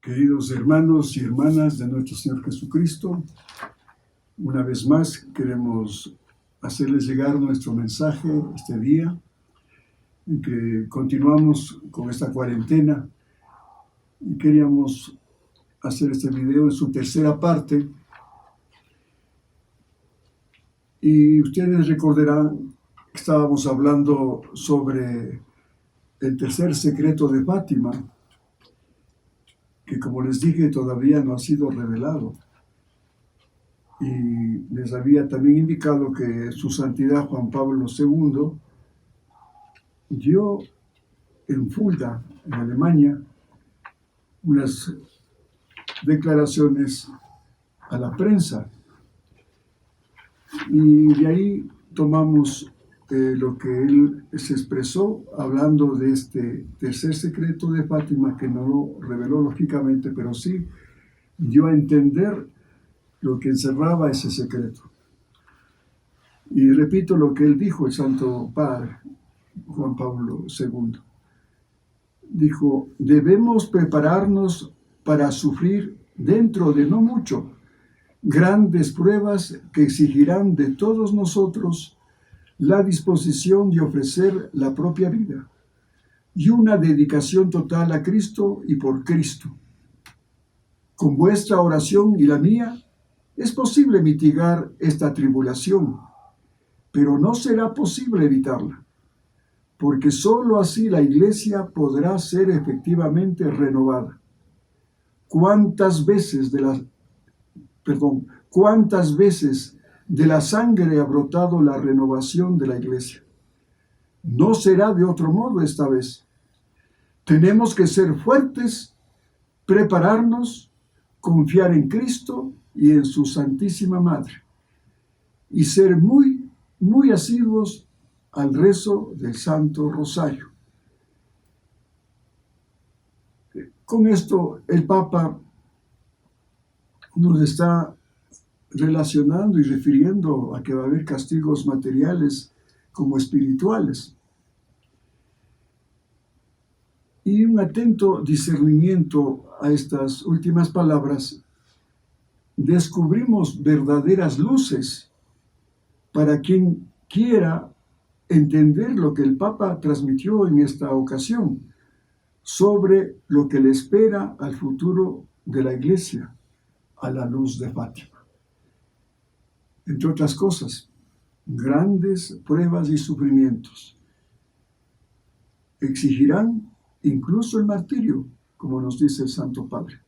Queridos hermanos y hermanas de nuestro Señor Jesucristo, una vez más queremos hacerles llegar nuestro mensaje este día, en que continuamos con esta cuarentena y queríamos hacer este video en su tercera parte. Y ustedes recordarán que estábamos hablando sobre el tercer secreto de Fátima, que como les dije todavía no ha sido revelado. Y les había también indicado que su santidad Juan Pablo II dio en Fulda, en Alemania, unas declaraciones a la prensa. Y de ahí tomamos lo que él se expresó hablando de este tercer secreto de Fátima, que no lo reveló lógicamente, pero sí dio a entender lo que encerraba ese secreto. Y repito lo que él dijo, el Santo Padre Juan Pablo II. Dijo: debemos prepararnos para sufrir dentro de no mucho grandes pruebas que exigirán de todos nosotros la disposición de ofrecer la propia vida y una dedicación total a Cristo y por Cristo. Con vuestra oración y la mía es posible mitigar esta tribulación, pero no será posible evitarla, porque sólo así la Iglesia podrá ser efectivamente renovada. ¿Cuántas veces de la sangre ha brotado la renovación de la Iglesia? No será de otro modo esta vez. Tenemos que ser fuertes, prepararnos, confiar en Cristo y en su Santísima Madre, y ser muy, muy asiduos al rezo del Santo Rosario. Con esto el Papa nos está relacionando y refiriendo a que va a haber castigos materiales como espirituales. Y un atento discernimiento a estas últimas palabras, descubrimos verdaderas luces para quien quiera entender lo que el Papa transmitió en esta ocasión sobre lo que le espera al futuro de la Iglesia a la luz de Fátima. Entre otras cosas, grandes pruebas y sufrimientos exigirán incluso el martirio, como nos dice el Santo Padre.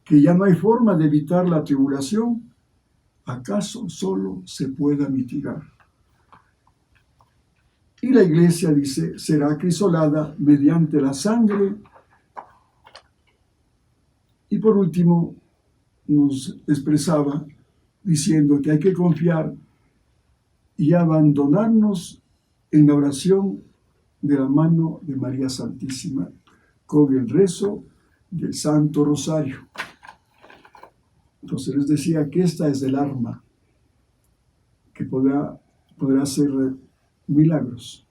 Que ya no hay forma de evitar la tribulación, acaso solo se pueda mitigar. Y la Iglesia, dice, será acrisolada mediante la sangre. Y por último, nos expresaba diciendo que hay que confiar y abandonarnos en la oración de la mano de María Santísima con el rezo del Santo Rosario. Entonces les decía que esta es el arma que podrá hacer milagros.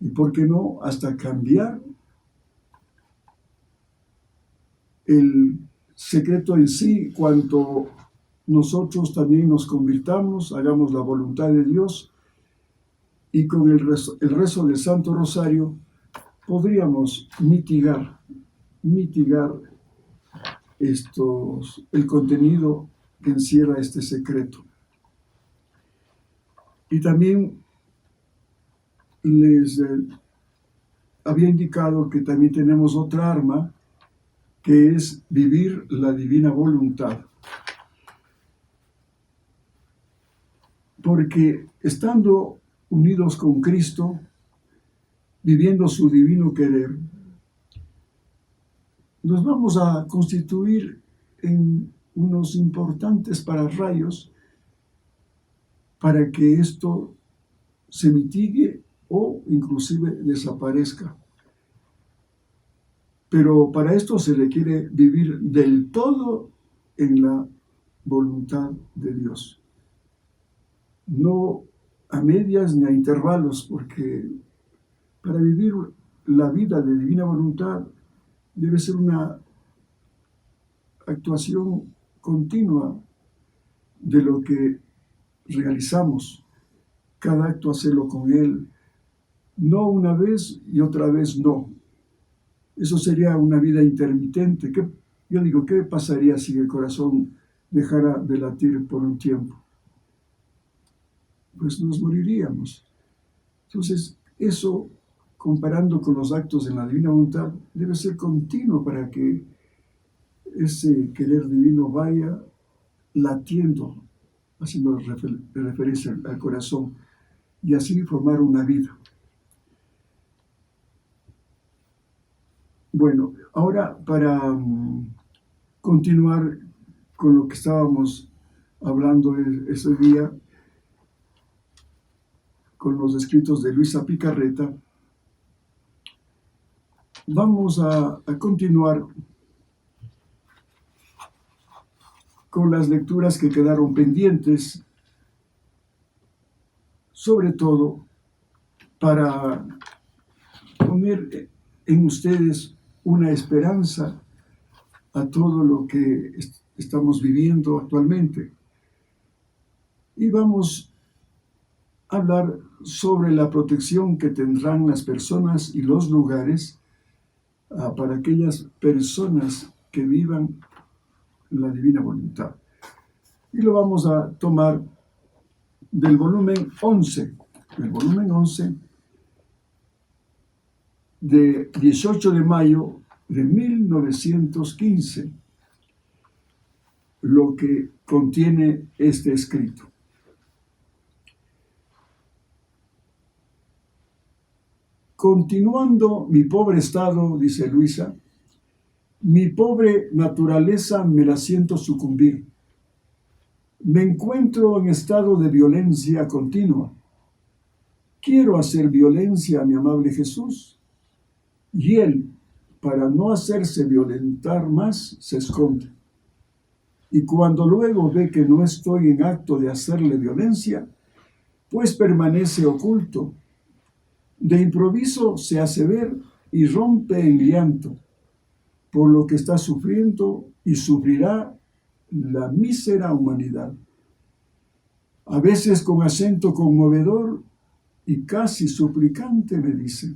Y por qué no, hasta cambiar el secreto en sí, cuanto nosotros también nos convirtamos, hagamos la voluntad de Dios, y con el rezo del Santo Rosario podríamos mitigar el contenido que encierra este secreto. Y también les había indicado que también tenemos otra arma, que es vivir la divina voluntad. Porque estando unidos con Cristo, viviendo su divino querer, nos vamos a constituir en unos importantes pararrayos para que esto se mitigue o inclusive desaparezca. Pero para esto se requiere vivir del todo en la voluntad de Dios. No a medias ni a intervalos, porque para vivir la vida de divina voluntad debe ser una actuación continua de lo que realizamos. Cada acto hacerlo con Él, no una vez y otra vez no. Eso sería una vida intermitente. Yo digo, ¿qué pasaría si el corazón dejara de latir por un tiempo? Pues nos moriríamos. Entonces, eso, comparando con los actos en la divina voluntad, debe ser continuo para que ese querer divino vaya latiendo, haciendo referencia al corazón, y así formar una vida. Bueno, ahora para continuar con lo que estábamos hablando ese día, con los escritos de Luisa Picarreta, vamos a continuar con las lecturas que quedaron pendientes, sobre todo para poner en ustedes una esperanza a todo lo que estamos viviendo actualmente. Y vamos a hablar sobre la protección que tendrán las personas y los lugares para aquellas personas que vivan la divina voluntad. Y lo vamos a tomar del volumen 11, de 18 de mayo de 1915, lo que contiene este escrito. Continuando mi pobre estado, dice Luisa, mi pobre naturaleza me la siento sucumbir. Me encuentro en estado de violencia continua. Quiero hacer violencia a mi amable Jesús, y él, para no hacerse violentar más, se esconde. Y cuando luego ve que no estoy en acto de hacerle violencia, pues permanece oculto. De improviso se hace ver y rompe en llanto por lo que está sufriendo y sufrirá la mísera humanidad. A veces con acento conmovedor y casi suplicante me dice: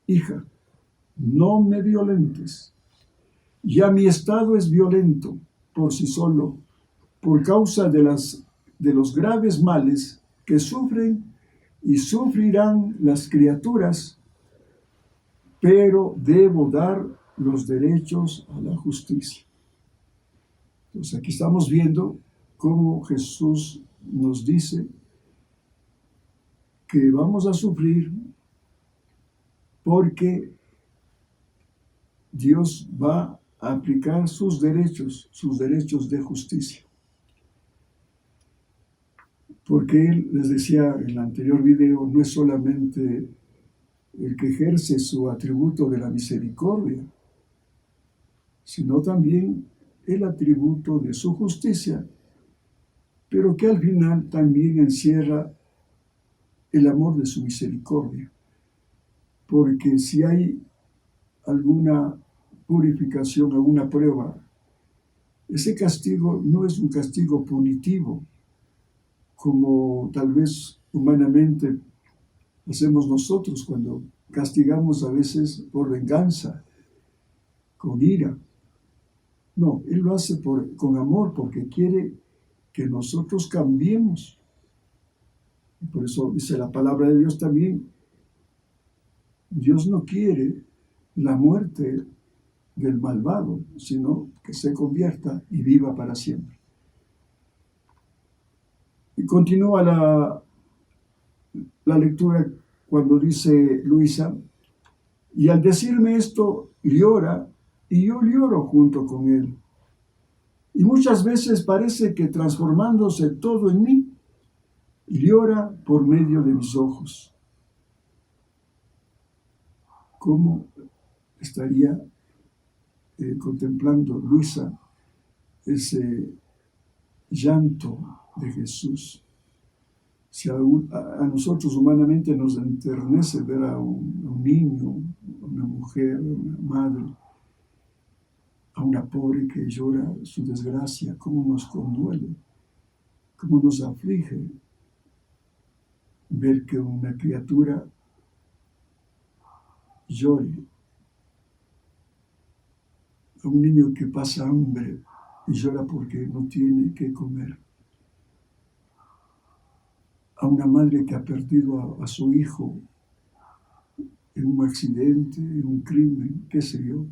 hija, no me violentes. Ya mi estado es violento por sí solo, por causa de los graves males que sufren y sufrirán las criaturas, pero debo dar los derechos a la justicia. Entonces aquí estamos viendo cómo Jesús nos dice que vamos a sufrir porque Dios va a aplicar sus derechos de justicia. Porque Él, les decía en el anterior video, no es solamente el que ejerce su atributo de la misericordia, sino también el atributo de su justicia, pero que al final también encierra el amor de su misericordia. Porque si hay alguna purificación, alguna prueba, ese castigo no es un castigo punitivo, como tal vez humanamente hacemos nosotros cuando castigamos a veces por venganza, con ira. No, Él lo hace con amor, porque quiere que nosotros cambiemos. Y por eso dice la palabra de Dios también, Dios no quiere la muerte del malvado, sino que se convierta y viva para siempre. Y continúa la lectura cuando dice Luisa: y al decirme esto llora, y yo lloro junto con él. Y muchas veces parece que transformándose todo en mí, llora por medio de mis ojos. ¿Cómo estaría contemplando Luisa ese llanto de Jesús? Si a nosotros humanamente nos enternece ver a un niño, un una mujer, una madre, a una pobre que llora su desgracia, cómo nos conduele, cómo nos aflige ver que una criatura llore, a un niño que pasa hambre y llora porque no tiene que comer, a una madre que ha perdido a su hijo en un accidente, en un crimen, qué sé yo.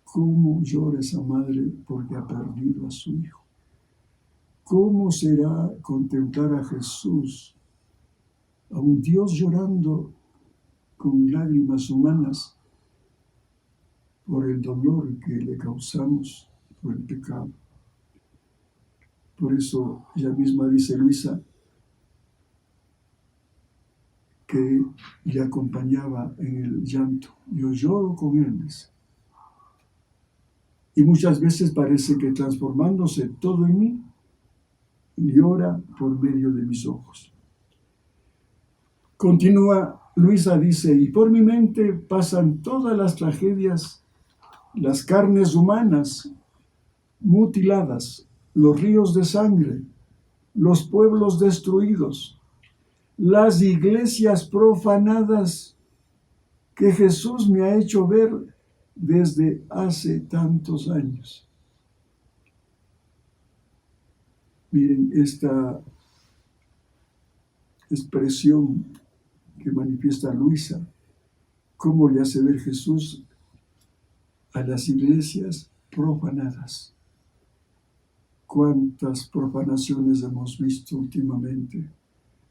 ¿Cómo llora esa madre porque ha perdido a su hijo? ¿Cómo será contemplar a Jesús, a un Dios llorando con lágrimas humanas por el dolor que le causamos por el pecado? Por eso ella misma dice, Luisa, que le acompañaba en el llanto. Yo lloro con él, dice. Y muchas veces parece que transformándose todo en mí, llora por medio de mis ojos. Continúa, Luisa dice, y por mi mente pasan todas las tragedias, las carnes humanas mutiladas, los ríos de sangre, los pueblos destruidos, las iglesias profanadas que Jesús me ha hecho ver desde hace tantos años. Miren esta expresión que manifiesta Luisa, cómo le hace ver Jesús a las iglesias profanadas. ¿Cuántas profanaciones hemos visto últimamente?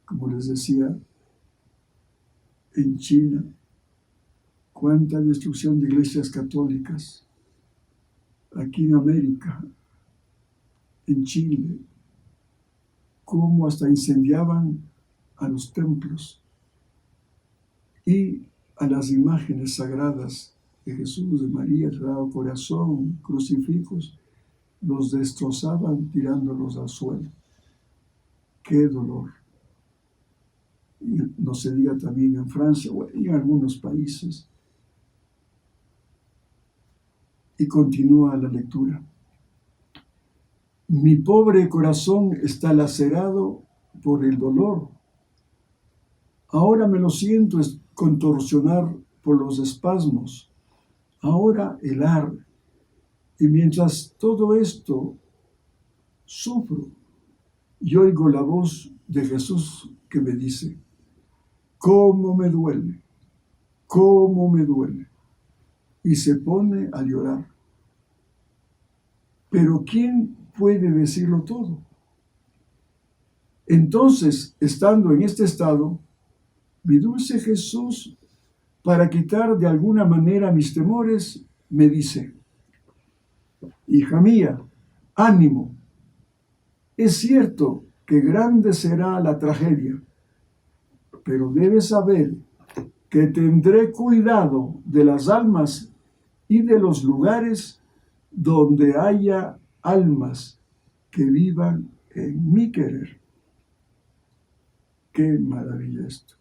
Como les decía, en China, cuánta destrucción de iglesias católicas. Aquí en América, en Chile, cómo hasta incendiaban a los templos y a las imágenes sagradas de Jesús, de María, el Sagrado Corazón, crucifijos, los destrozaban tirándolos al suelo. ¡Qué dolor! Y no se diga también en Francia o en algunos países. Y continúa la lectura. Mi pobre corazón está lacerado por el dolor. Ahora me lo siento contorsionar por los espasmos. Ahora helar. Y mientras todo esto sufro, y oigo la voz de Jesús que me dice, ¿cómo me duele? ¿Cómo me duele? Y se pone a llorar. Pero ¿quién puede decirlo todo? Entonces, estando en este estado, mi dulce Jesús, para quitar de alguna manera mis temores, me dice, hija mía, ánimo. Es cierto que grande será la tragedia, pero debes saber que tendré cuidado de las almas y de los lugares donde haya almas que vivan en mi querer. Qué maravilla esto,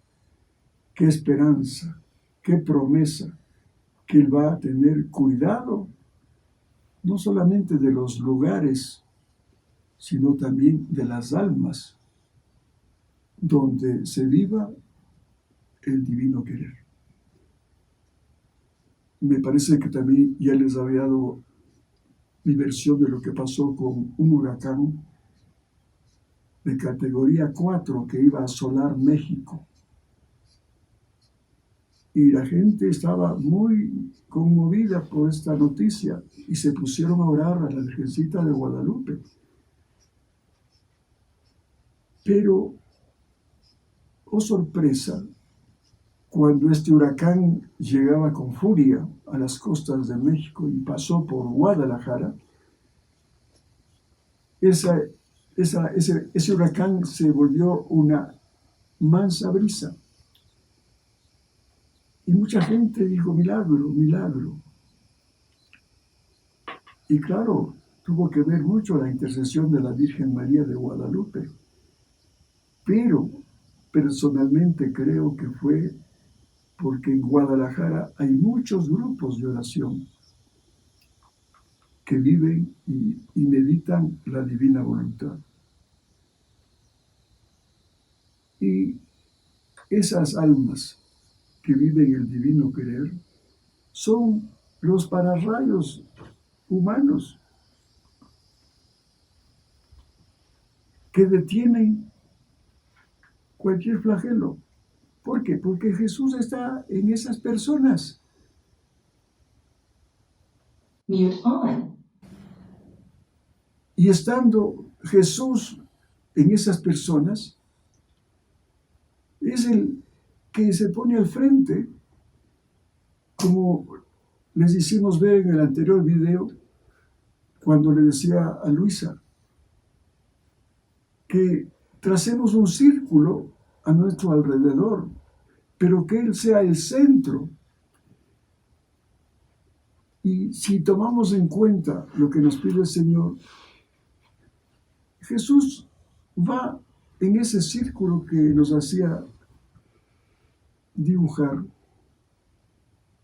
qué esperanza, qué promesa, que Él va a tener cuidado no solamente de los lugares, sino también de las almas donde se viva el divino querer. Me parece que también ya les había dado mi versión de lo que pasó con un huracán de categoría 4 que iba a asolar México. Y la gente estaba muy conmovida por esta noticia y se pusieron a orar a la Virgencita de Guadalupe. Pero, oh sorpresa, cuando este huracán llegaba con furia a las costas de México y pasó por Guadalajara, ese huracán se volvió una mansa brisa. Y mucha gente dijo, milagro, milagro. Y claro, tuvo que ver mucho la intercesión de la Virgen María de Guadalupe. Pero personalmente creo que fue porque en Guadalajara hay muchos grupos de oración que viven y meditan la divina voluntad. Y esas almas que viven el divino querer son los pararrayos humanos que detienen cualquier flagelo. ¿Por qué? Porque Jesús está en esas personas. Mute on. Y estando Jesús en esas personas, es el que se pone al frente, como les hicimos ver en el anterior video, cuando le decía a Luisa, que tracemos un círculo a nuestro alrededor, pero que Él sea el centro. Y si tomamos en cuenta lo que nos pide el Señor, Jesús va en ese círculo que nos hacía dibujar.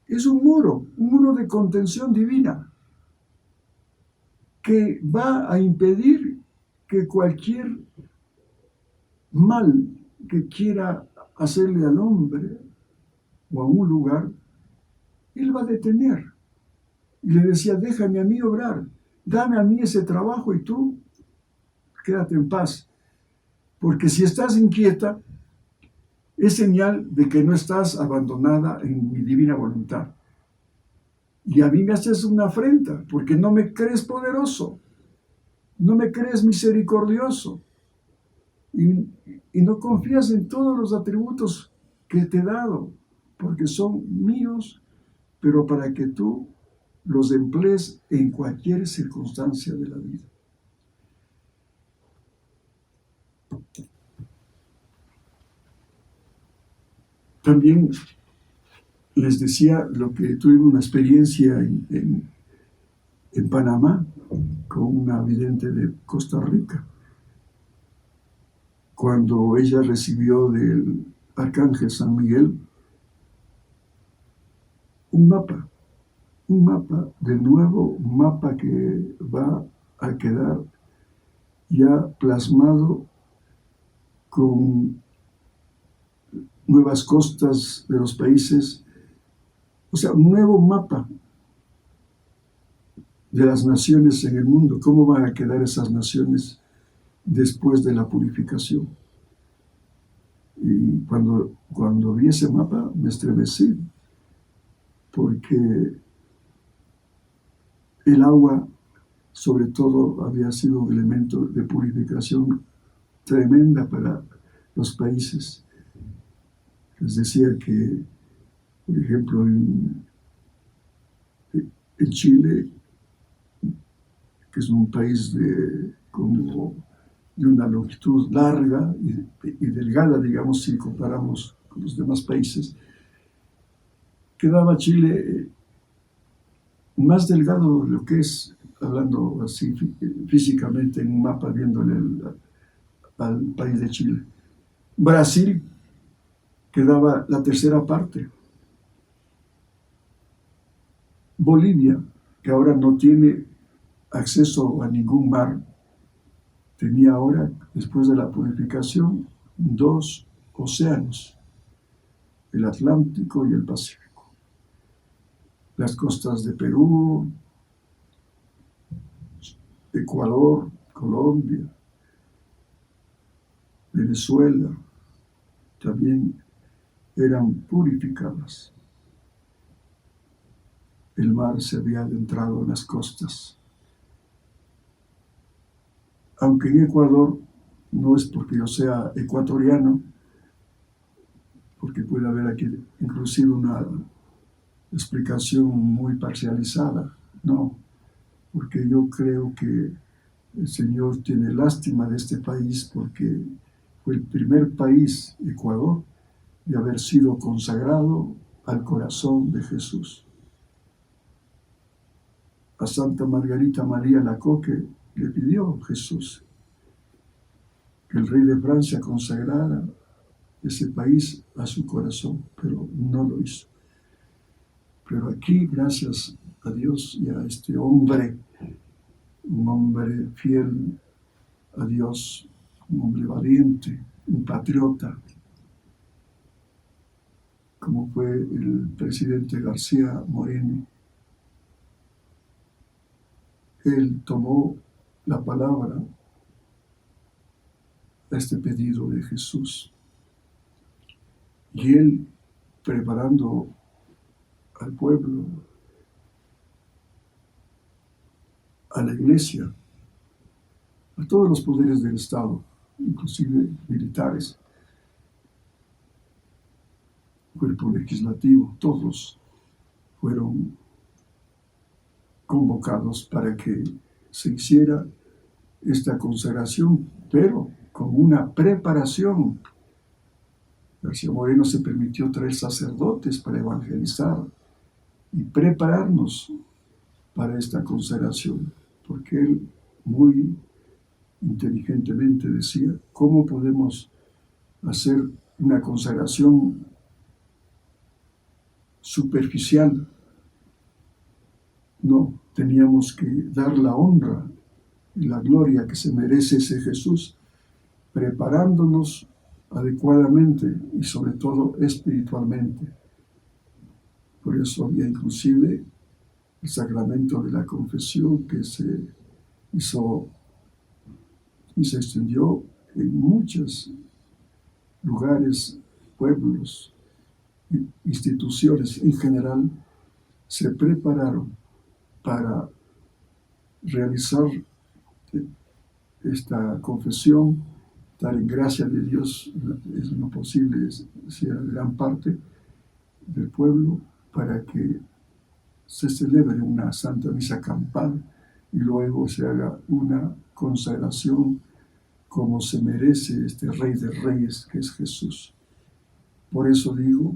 Es un muro de contención divina, que va a impedir que cualquier mal que quiera hacerle al hombre o a un lugar, Él va a detener. Y le decía, déjame a mí obrar, dame a mí ese trabajo y tú quédate en paz. Porque si estás inquieta, es señal de que no estás abandonada en mi divina voluntad. Y a mí me haces una afrenta, porque no me crees poderoso, no me crees misericordioso, y no confías en todos los atributos que te he dado, porque son míos, pero para que tú los emplees en cualquier circunstancia de la vida. También les decía lo que tuve una experiencia en Panamá con una vidente de Costa Rica, cuando ella recibió del arcángel San Miguel un mapa del nuevo mapa que va a quedar ya plasmado con nuevas costas de los países, o sea, un nuevo mapa de las naciones en el mundo, cómo van a quedar esas naciones después de la purificación. Y cuando vi ese mapa me estremecí, porque el agua, sobre todo, había sido un elemento de purificación tremenda para los países. Les decía que, por ejemplo, en Chile, que es un país de una longitud larga y delgada, digamos, si comparamos con los demás países, quedaba Chile más delgado de lo que es, hablando así físicamente en un mapa, viéndole al país de Chile. Brasil quedaba la tercera parte. Bolivia, que ahora no tiene acceso a ningún mar, tenía ahora, después de la purificación, 2 océanos, el Atlántico y el Pacífico. Las costas de Perú, Ecuador, Colombia, Venezuela, también eran purificadas. El mar se había adentrado en las costas. Aunque en Ecuador, no es porque yo sea ecuatoriano, porque puede haber aquí inclusive una explicación muy parcializada, no, porque yo creo que el Señor tiene lástima de este país porque fue el primer país, Ecuador, de haber sido consagrado al corazón de Jesús. A Santa Margarita María Lacoque le pidió Jesús que el rey de Francia consagrara ese país a su corazón, pero no lo hizo. Pero aquí, gracias a Dios y a este hombre, un hombre fiel a Dios, un hombre valiente, un patriota, como fue el presidente García Moreno, él tomó la palabra a este pedido de Jesús. Y él, preparando al pueblo, a la iglesia, a todos los poderes del Estado, inclusive militares, cuerpo legislativo, todos fueron convocados para que se hiciera esta consagración, pero con una preparación. García Moreno se permitió traer sacerdotes para evangelizar y prepararnos para esta consagración, porque él muy inteligentemente decía, ¿cómo podemos hacer una consagración superficial? No, teníamos que dar la honra y la gloria que se merece ese Jesús, preparándonos adecuadamente y sobre todo espiritualmente. Por eso había inclusive el sacramento de la confesión que se hizo y se extendió en muchos lugares, pueblos, instituciones en general, se prepararon para realizar esta confesión, estar en gracia de Dios, es lo posible, sea gran parte del pueblo, para que se celebre una Santa Misa campal y luego se haga una consagración como se merece este Rey de Reyes que es Jesús. Por eso digo,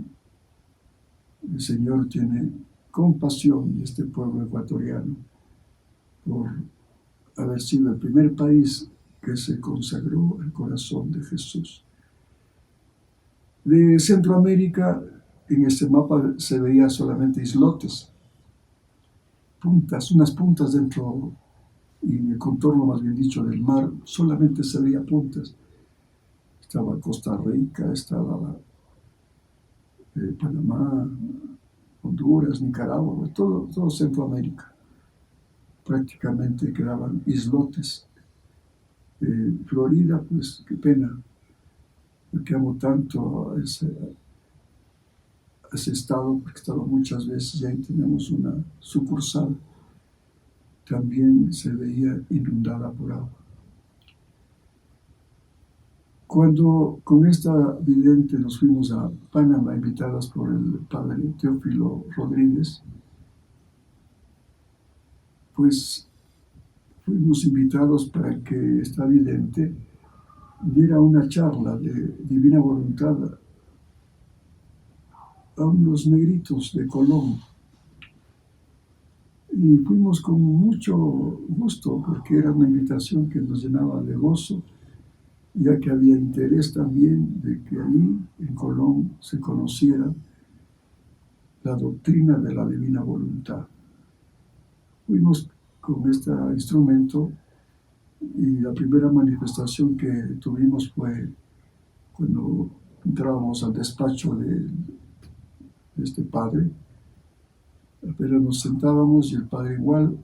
el Señor tiene compasión de este pueblo ecuatoriano por haber sido el primer país que se consagró al corazón de Jesús. De Centroamérica, en este mapa se veía solamente islotes, puntas, unas puntas dentro, y en el contorno más bien dicho del mar, solamente se veía puntas. Estaba Costa Rica, estaba Panamá, Honduras, Nicaragua, todo Centroamérica. Prácticamente quedaban islotes. Florida, pues qué pena, porque amo tanto a ese estado, porque he estado muchas veces y ahí tenemos una sucursal. También se veía inundada por agua. Cuando con esta vidente nos fuimos a Panamá, invitadas por el padre Teófilo Rodríguez, pues fuimos invitados para que esta vidente diera una charla de divina voluntad a unos negritos de Colón. Y fuimos con mucho gusto porque era una invitación que nos llenaba de gozo, ya que había interés también de que ahí en Colón se conociera la doctrina de la divina voluntad. Fuimos con este instrumento y la primera manifestación que tuvimos fue cuando entrábamos al despacho de este padre, pero nos sentábamos y el padre igual,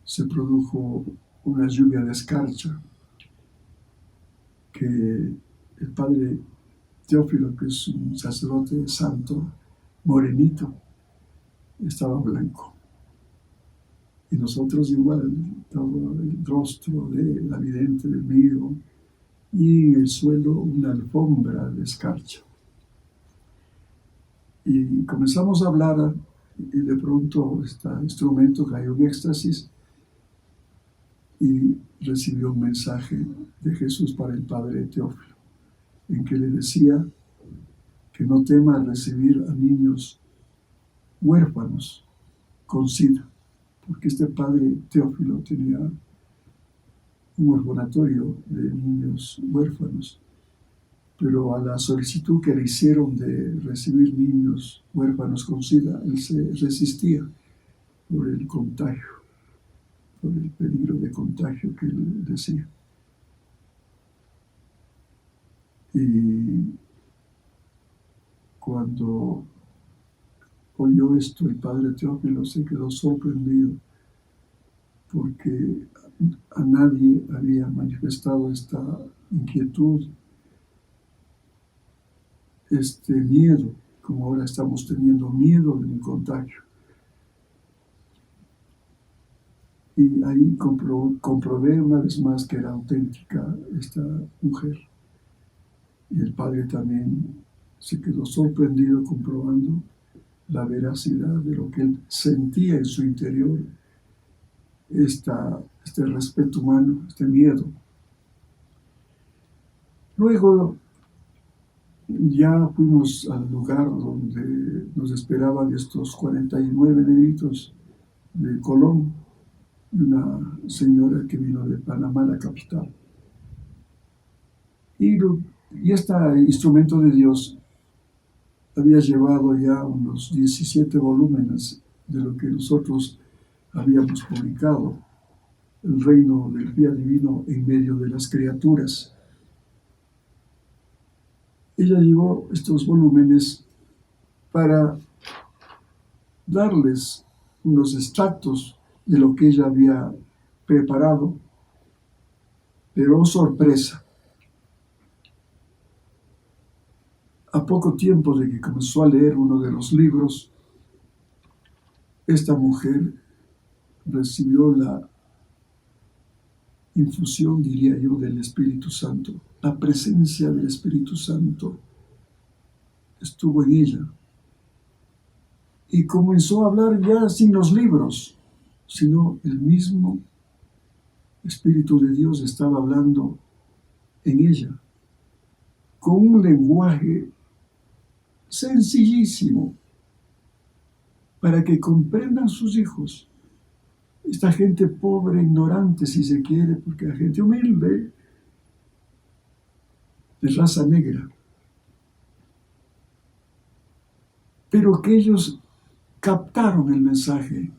se produjo una lluvia de escarcha, que el padre Teófilo, que es un sacerdote santo, morenito, estaba blanco. Y nosotros igual, todo el rostro de la vidente del mío, y en el suelo una alfombra de escarcha. Y comenzamos a hablar y de pronto este instrumento cayó en éxtasis y recibió un mensaje de Jesús para el padre Teófilo, en que le decía que no tema recibir a niños huérfanos con SIDA, porque este padre Teófilo tenía un orfanatorio de niños huérfanos pero a la solicitud que le hicieron de recibir niños huérfanos con SIDA, él se resistía por el contagio, por el peligro de contagio que él decía. Y cuando oyó esto, el padre Teófilo se quedó sorprendido porque a nadie había manifestado esta inquietud, este miedo, como ahora estamos teniendo miedo de un contagio. Y ahí comprobé una vez más que era auténtica esta mujer. Y el padre también se quedó sorprendido comprobando la veracidad de lo que él sentía en su interior, este respeto humano, este miedo. Luego ya fuimos al lugar donde nos esperaban estos 49 negritos de Colón y una señora que vino de Panamá, la capital. Y este instrumento de Dios había llevado ya unos 17 volúmenes de lo que nosotros habíamos publicado, El reino del día divino en medio de las criaturas. Ella llevó estos volúmenes para darles unos extractos de lo que ella había preparado, pero oh, sorpresa, a poco tiempo de que comenzó a leer uno de los libros, esta mujer recibió la infusión, diría yo, del Espíritu Santo. La presencia del Espíritu Santo estuvo en ella. Y comenzó a hablar ya sin los libros, sino el mismo Espíritu de Dios estaba hablando en ella, con un lenguaje sencillísimo, para que comprendan sus hijos. Esta gente pobre, ignorante, si se quiere, porque la gente humilde, de raza negra, pero que ellos captaron el mensaje,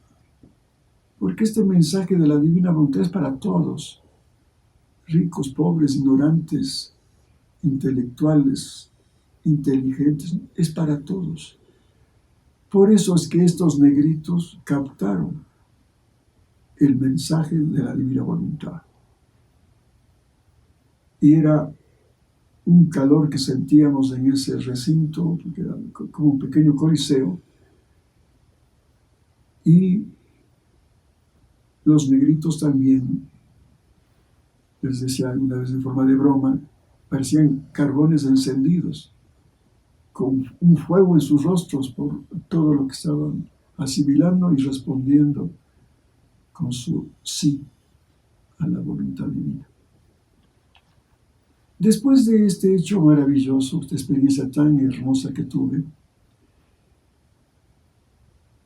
porque este mensaje de la divina voluntad es para todos, ricos, pobres, ignorantes, intelectuales, inteligentes, es para todos. Por eso es que estos negritos captaron el mensaje de la divina voluntad. Y era un calor que sentíamos en ese recinto, que era como un pequeño coliseo, y los negritos también, les decía alguna vez en forma de broma, parecían carbones encendidos, con un fuego en sus rostros por todo lo que estaban asimilando y respondiendo con su sí a la voluntad divina. Después de este hecho maravilloso, esta experiencia tan hermosa que tuve,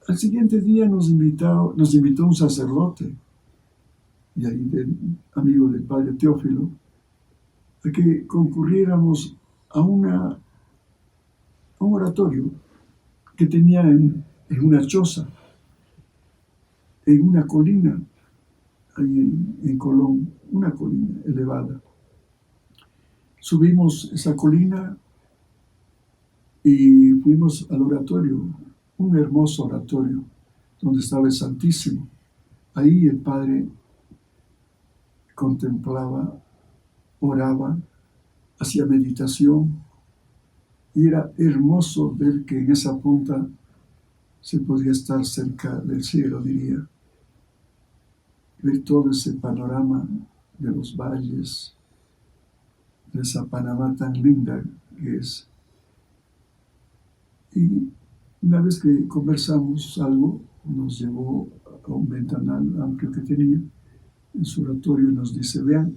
al siguiente día nos invitó un sacerdote, y ahí amigo del padre Teófilo, a que concurriéramos a un oratorio que tenía en una choza, en una colina, ahí en Colón, una colina elevada. Subimos esa colina y fuimos al oratorio, un hermoso oratorio, donde estaba el Santísimo. Ahí el Padre contemplaba, oraba, hacía meditación, y era hermoso ver que en esa punta se podía estar cerca del cielo, diría, ver todo ese panorama de los valles, de esa Panamá tan linda que es. Y una vez que conversamos algo, nos llevó a un ventanal amplio que tenía en su oratorio y nos dice: vean,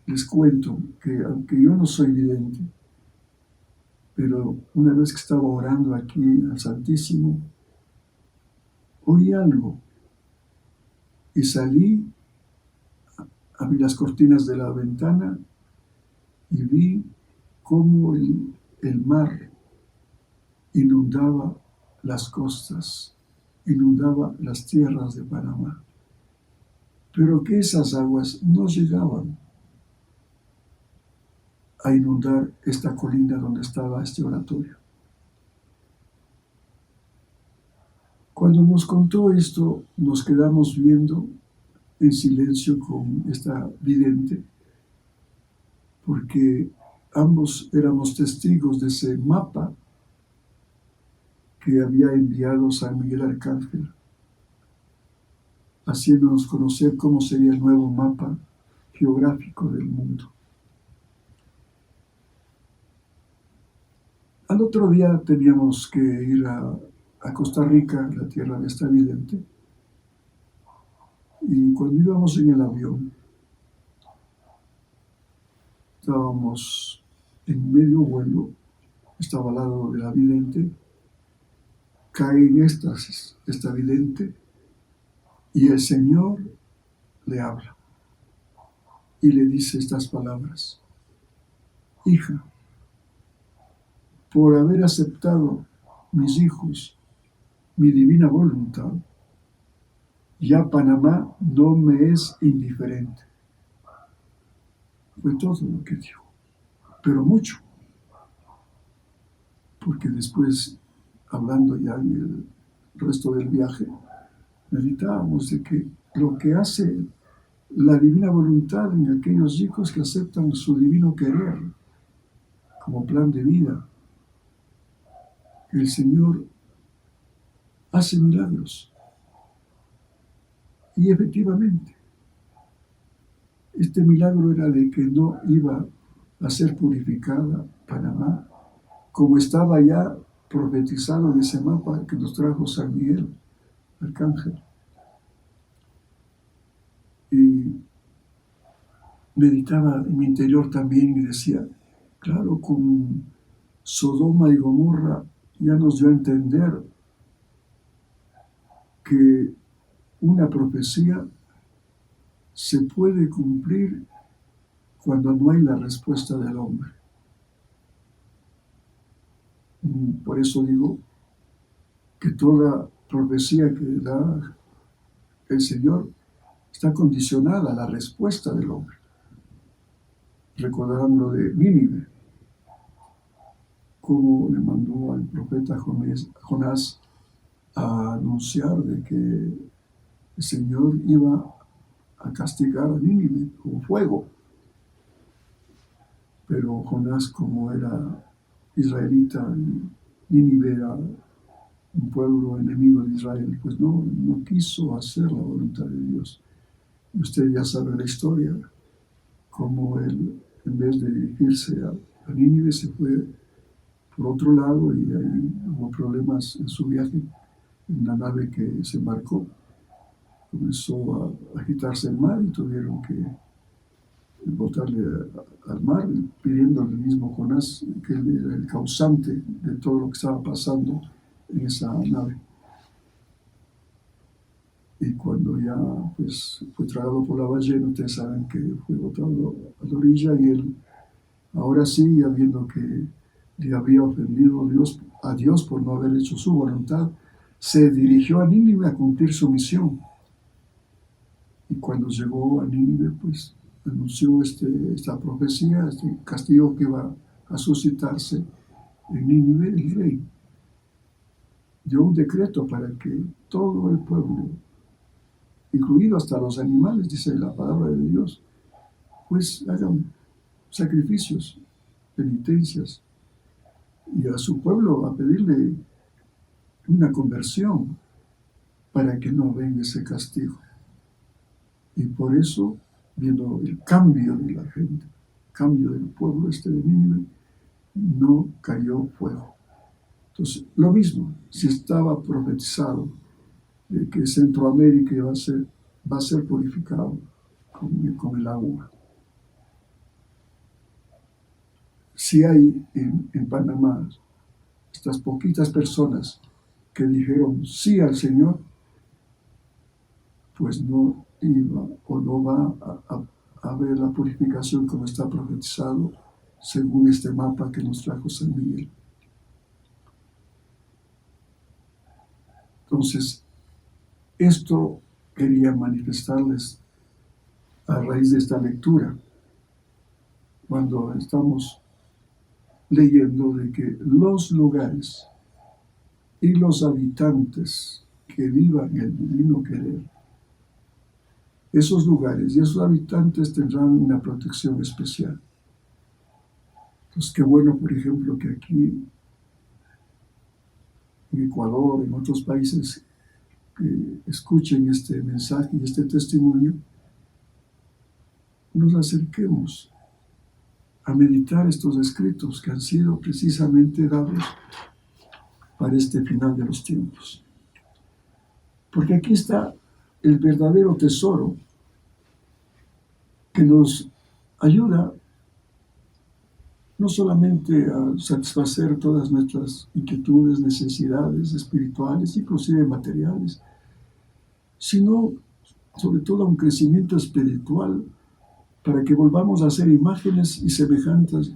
les cuento que aunque yo no soy vidente, pero una vez que estaba orando aquí al Santísimo, oí algo y salí, abrí las cortinas de la ventana y vi cómo el mar inundaba las costas, inundaba las tierras de Panamá, pero que esas aguas no llegaban a inundar esta colina donde estaba este oratorio. Cuando nos contó esto, nos quedamos viendo en silencio con esta vidente, porque ambos éramos testigos de ese mapa que había enviado San Miguel Arcángel, haciéndonos conocer cómo sería el nuevo mapa geográfico del mundo. Al otro día teníamos que ir a Costa Rica, la tierra de esta vidente, y cuando íbamos en el avión, estábamos en medio vuelo, estaba al lado de la vidente, cae en éxtasis esta vidente y el Señor le habla y le dice estas palabras: hija, por haber aceptado mis hijos, mi divina voluntad, ya Panamá no me es indiferente. Fue todo lo que dijo, pero mucho, porque después, hablando ya en el resto del viaje, meditábamos de que lo que hace la divina voluntad en aquellos hijos que aceptan su divino querer como plan de vida, el Señor hace milagros. Y efectivamente, este milagro era de que no iba a ser purificada Panamá, como estaba ya profetizado en ese mapa que nos trajo San Miguel Arcángel. Y meditaba en mi interior también y decía, claro, con Sodoma y Gomorra ya nos dio a entender que una profecía se puede cumplir cuando no hay la respuesta del hombre. Por eso digo que toda profecía que da el Señor está condicionada a la respuesta del hombre. Recordarán lo de Nínive, cómo le mandó al profeta Jonás a anunciar de que el Señor iba a castigar a Nínive con fuego. Pero Jonás, como era israelita, Nínive era un pueblo enemigo de Israel, pues no quiso hacer la voluntad de Dios. Y usted ya sabe la historia, cómo él, en vez de dirigirse a Nínive, se fue por otro lado y ahí hubo problemas en su viaje. En la nave que se embarcó comenzó a agitarse el mar y tuvieron que botarle al mar, pidiendo al mismo Jonás que él era el causante de todo lo que estaba pasando en esa nave. Y cuando ya pues, fue tragado por la ballena, ustedes saben que fue botado a la orilla y él, ahora sí, ya viendo que le había ofendido a Dios por no haber hecho su voluntad, se dirigió a Nínive a cumplir su misión. Y cuando llegó a Nínive, pues anunció esta profecía, este castigo que iba a suscitarse en Nínive. El rey dio un decreto para que todo el pueblo, incluido hasta los animales, dice la palabra de Dios, pues hagan sacrificios, penitencias, y a su pueblo a pedirle una conversión para que no venga ese castigo. Y por eso, viendo el cambio de la gente, cambio del pueblo de Nínive, no cayó fuego. Entonces, lo mismo, si estaba profetizado de que Centroamérica va a ser purificado con el agua. Si hay en Panamá estas poquitas personas que dijeron sí al Señor, pues no iba o no va a haber la purificación como está profetizado según este mapa que nos trajo San Miguel. Entonces, esto quería manifestarles a raíz de esta lectura, cuando estamos leyendo de que los lugares y los habitantes que vivan el divino querer, esos lugares y esos habitantes tendrán una protección especial. Entonces, qué bueno, por ejemplo, que aquí en Ecuador, en otros países, que escuchen este mensaje y este testimonio, nos acerquemos a meditar estos escritos que han sido precisamente dados para este final de los tiempos. Porque aquí está el verdadero tesoro que nos ayuda no solamente a satisfacer todas nuestras inquietudes, necesidades espirituales, inclusive materiales, sino sobre todo a un crecimiento espiritual para que volvamos a ser imágenes y semejanzas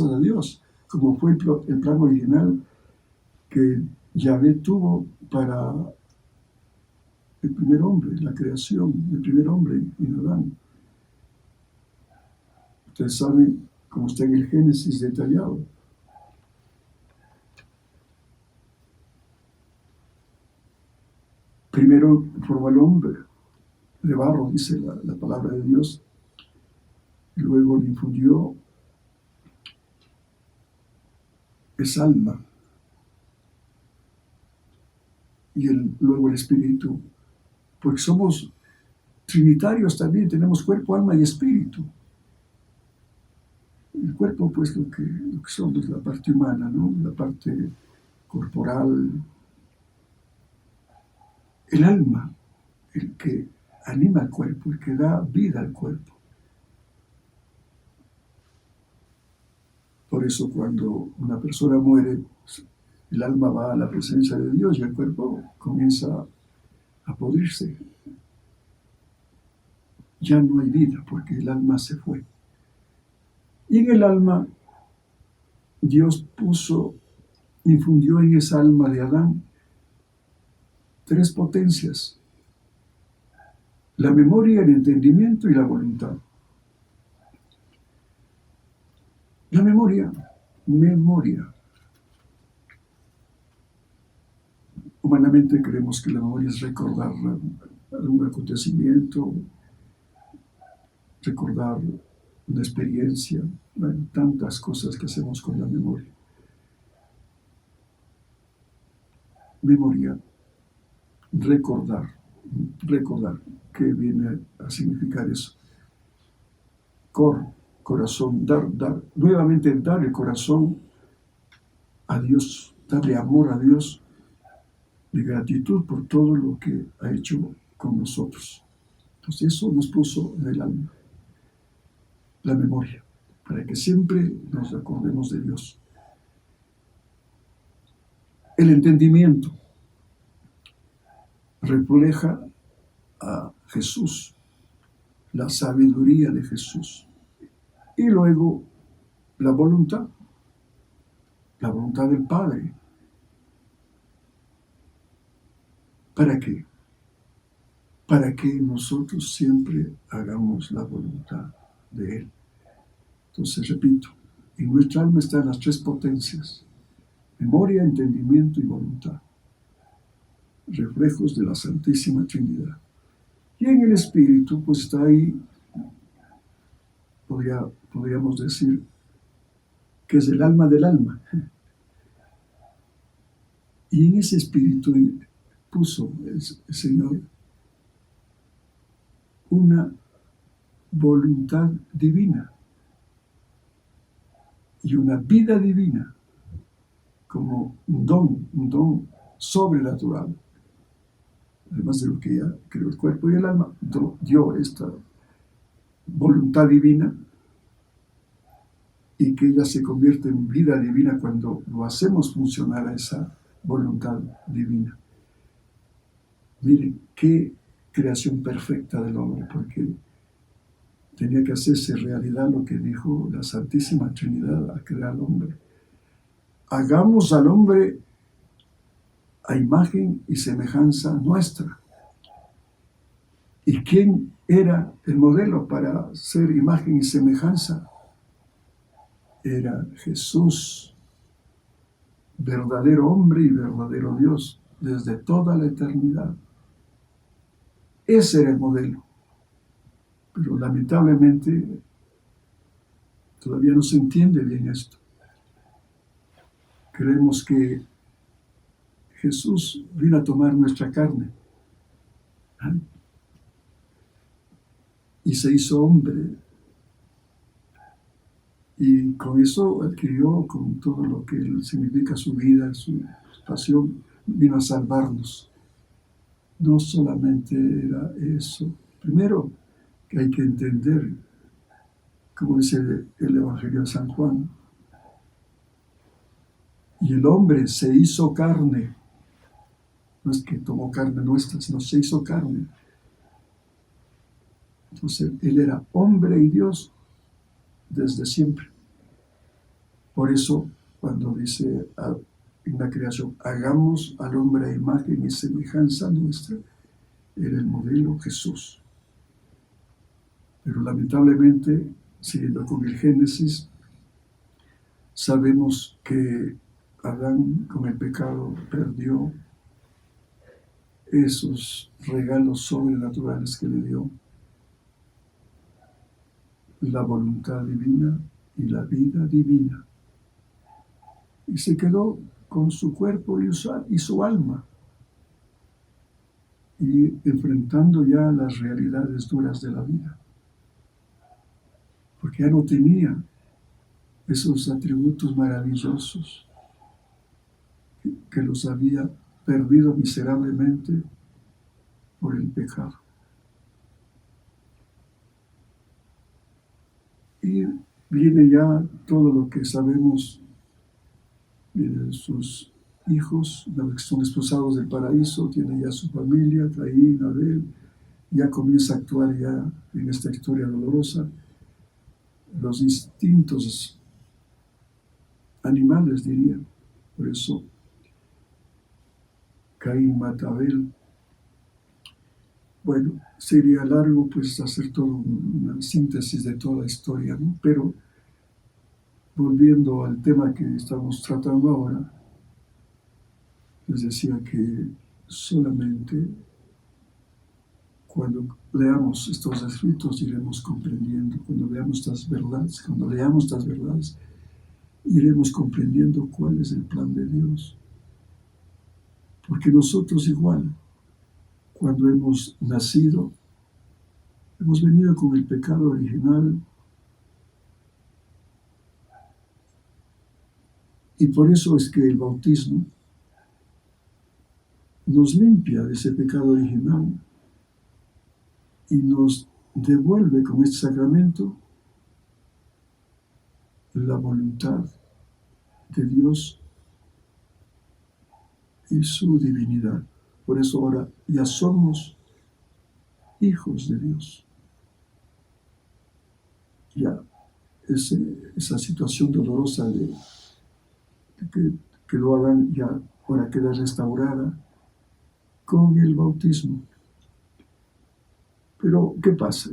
a Dios, como fue el plan original que Yahvé tuvo para el primer hombre, la creación del primer hombre en Adán. Ustedes saben cómo está en el Génesis detallado. Primero formó al hombre de barro, dice la palabra de Dios, y luego le infundió esa alma, y luego el espíritu, porque somos trinitarios también, tenemos cuerpo, alma y espíritu. El cuerpo, pues, lo que somos, la parte humana, ¿no? La parte corporal. El alma, el que anima al cuerpo, el que da vida al cuerpo. Por eso cuando una persona muere, el alma va a la presencia de Dios y el cuerpo comienza a podrirse. Ya no hay vida porque el alma se fue. Y en el alma, Dios infundió en esa alma de Adán 3 potencias: la memoria, el entendimiento y la voluntad. La memoria. Humanamente creemos que la memoria es recordar algún acontecimiento, recordar una experiencia, bueno, tantas cosas que hacemos con la memoria. Memoria, recordar, ¿qué viene a significar eso? Corazón, nuevamente dar el corazón a Dios, darle amor a Dios, de gratitud por todo lo que ha hecho con nosotros. Entonces eso nos puso en el alma, la memoria, para que siempre nos acordemos de Dios. El entendimiento refleja a Jesús, la sabiduría de Jesús. Y luego la voluntad del Padre. ¿Para qué? Para que nosotros siempre hagamos la voluntad de Él. Entonces, repito, en nuestra alma están las 3 potencias: memoria, entendimiento y voluntad, reflejos de la Santísima Trinidad. Y en el espíritu, pues está ahí, podríamos decir, que es el alma del alma. Y en ese espíritu puso el Señor una voluntad divina y una vida divina, como un don sobrenatural. Además de lo que ya creó el cuerpo y el alma, dio esta voluntad divina, y que ella se convierte en vida divina cuando lo hacemos funcionar a esa voluntad divina. Miren, qué creación perfecta del hombre, porque tenía que hacerse realidad lo que dijo la Santísima Trinidad al crear al hombre. Hagamos al hombre a imagen y semejanza nuestra. ¿Y quién era el modelo para ser imagen y semejanza? Era Jesús, verdadero hombre y verdadero Dios, desde toda la eternidad. Ese era el modelo. Pero lamentablemente todavía no se entiende bien esto. Creemos que Jesús vino a tomar nuestra carne, ¿eh? Y se hizo hombre. Y con eso adquirió, con todo lo que significa su vida, su pasión, vino a salvarnos. No solamente era eso. Primero, que hay que entender, como dice el Evangelio de San Juan, y el hombre se hizo carne. No es que tomó carne nuestra, sino se hizo carne. Entonces, él era hombre y Dios desde siempre. Por eso, cuando dice en la creación, hagamos al hombre a imagen y semejanza nuestra, era el modelo Jesús. Pero lamentablemente, siguiendo con el Génesis, sabemos que Adán con el pecado perdió esos regalos sobrenaturales que le dio la voluntad divina y la vida divina. Y se quedó con su cuerpo y su alma, y enfrentando ya las realidades duras de la vida, porque ya no tenía esos atributos maravillosos que los había perdido miserablemente por el pecado. Y viene ya todo lo que sabemos de sus hijos, los que son expulsados del paraíso, tiene ya su familia, Caín, Abel, ya comienza a actuar ya en esta historia dolorosa los instintos animales, diría. Por eso Caín mata a Abel. Bueno, sería largo pues hacer toda una síntesis de toda la historia, ¿no? Pero volviendo al tema que estamos tratando ahora, les decía que solamente cuando leamos estos escritos iremos comprendiendo, cuando leamos estas verdades, iremos comprendiendo cuál es el plan de Dios. Porque nosotros igual, cuando hemos nacido, hemos venido con el pecado original, y por eso es que el bautismo nos limpia de ese pecado original y nos devuelve con este sacramento la voluntad de Dios y su divinidad. Por eso ahora ya somos hijos de Dios. Ya esa situación dolorosa de que quedó Adán ya ahora queda restaurada con el bautismo. Pero, ¿qué pasa?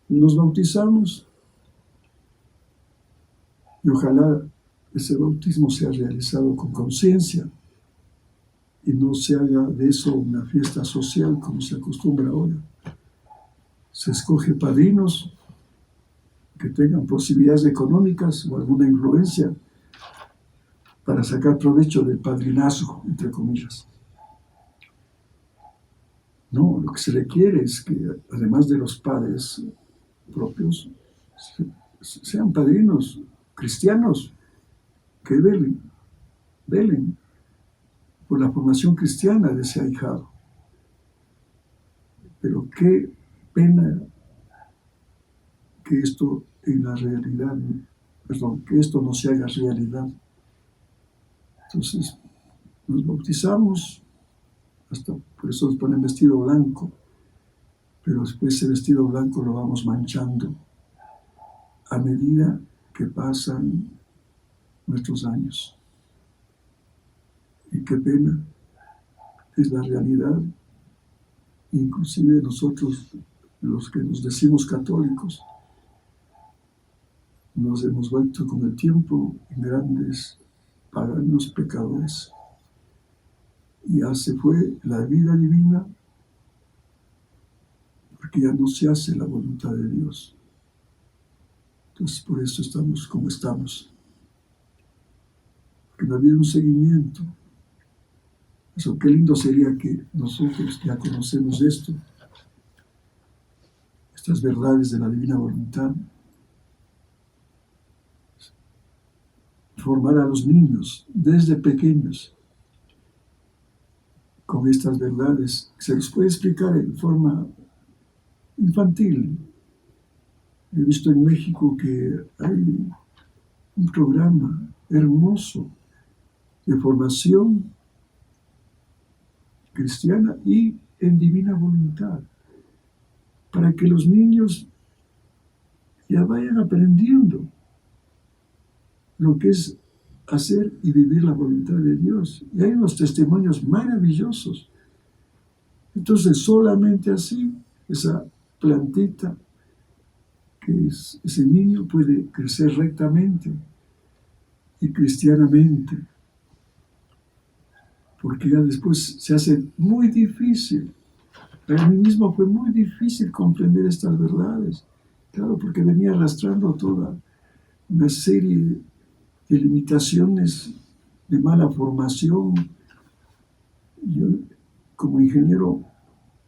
Nos bautizamos y ojalá ese bautismo sea realizado con conciencia y no se haga de eso una fiesta social como se acostumbra ahora. Se escoge padrinos que tengan posibilidades económicas o alguna influencia para sacar provecho del padrinazgo, entre comillas. No, lo que se requiere es que, además de los padres propios, sean padrinos cristianos que velen por la formación cristiana de ese ahijado. Pero qué pena que esto en la realidad, que esto no se haga realidad. Entonces, nos bautizamos, hasta por eso nos ponen vestido blanco, pero después ese vestido blanco lo vamos manchando a medida que pasan nuestros años. Y qué pena es la realidad, inclusive nosotros, los que nos decimos católicos, nos hemos vuelto con el tiempo grandes paganos pecadores. Y ya se fue la vida divina, porque ya no se hace la voluntad de Dios. Entonces por eso estamos como estamos. Porque no ha habido un seguimiento. Eso, qué lindo sería que nosotros ya conocemos esto, estas verdades de la divina voluntad, formar a los niños desde pequeños con estas verdades. Se los puede explicar en forma infantil. He visto en México que hay un programa hermoso de formación cristiana y en divina voluntad, para que los niños ya vayan aprendiendo lo que es hacer y vivir la voluntad de Dios. Y hay unos testimonios maravillosos. Entonces, solamente así, esa plantita, que es ese niño, puede crecer rectamente y cristianamente. Porque ya después se hace muy difícil. Para mí mismo fue muy difícil comprender estas verdades. Claro, porque venía arrastrando toda una serie de limitaciones, de mala formación. Yo, como ingeniero,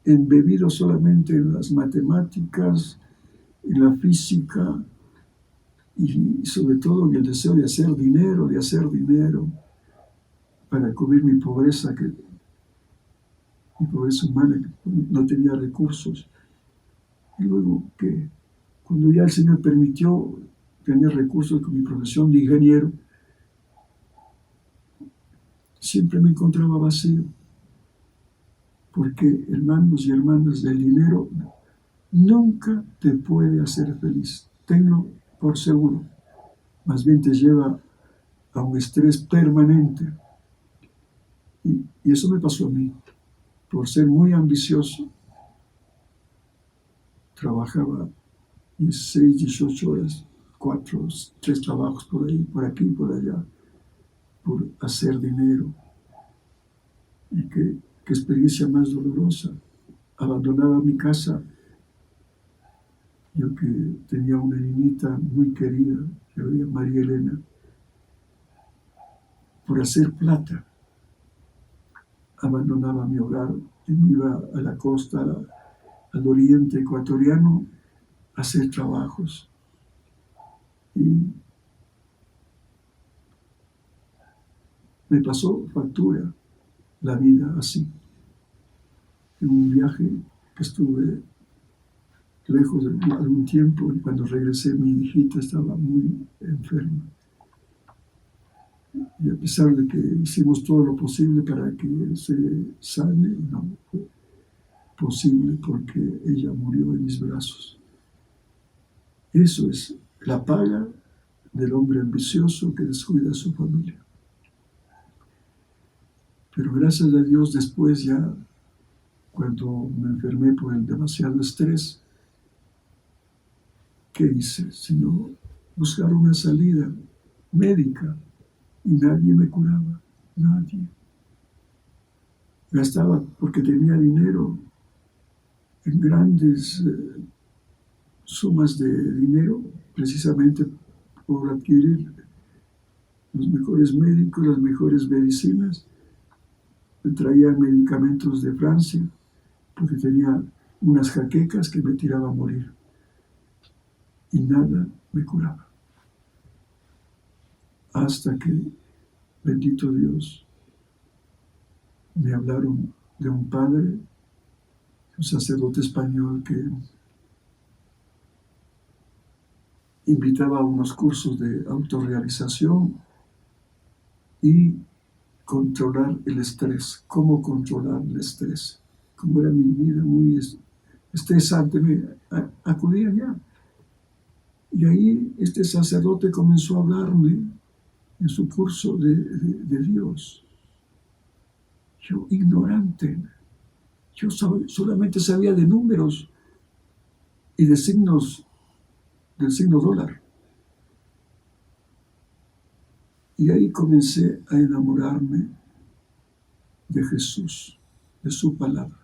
embebido solamente en las matemáticas, en la física y sobre todo en el deseo de hacer dinero para cubrir mi pobreza humana, que no tenía recursos. Y luego que cuando ya el Señor permitió tener recursos con mi profesión de ingeniero, siempre me encontraba vacío. Porque, hermanos y hermanas, el dinero nunca te puede hacer feliz. Tenlo por seguro. Más bien te lleva a un estrés permanente. Y eso me pasó a mí. Por ser muy ambicioso, trabajaba 16, 18 horas, 4, 3 trabajos por ahí, por aquí, por allá, por hacer dinero. Y qué experiencia más dolorosa. Abandonaba mi casa, yo que tenía una niñita muy querida, que era María Elena, por hacer plata. Abandonaba mi hogar y me iba a la costa, al oriente ecuatoriano, a hacer trabajos. Y me pasó factura la vida así. En un viaje que estuve lejos de algún tiempo, y cuando regresé mi hijita estaba muy enferma. Y a pesar de que hicimos todo lo posible para que se sane, no fue posible porque ella murió en mis brazos. Eso es la paga del hombre ambicioso que descuida a su familia. Pero gracias a Dios después ya, cuando me enfermé por el demasiado estrés, ¿qué hice? Sino buscar una salida médica y nadie me curaba, nadie. Gastaba porque tenía dinero en grandes sumas de dinero, precisamente por adquirir los mejores médicos, las mejores medicinas. Me traía medicamentos de Francia porque tenía unas jaquecas que me tiraba a morir. Y nada me curaba. Hasta que, bendito Dios, me hablaron de un padre, un sacerdote español que invitaba a unos cursos de autorrealización y controlar el estrés. ¿Cómo controlar el estrés? Como era mi vida muy acudían ya. Y ahí este sacerdote comenzó a hablarme en su curso de Dios. Yo, ignorante, yo solamente sabía de números y de signos, del signo dólar. Y ahí comencé a enamorarme de Jesús, de su palabra.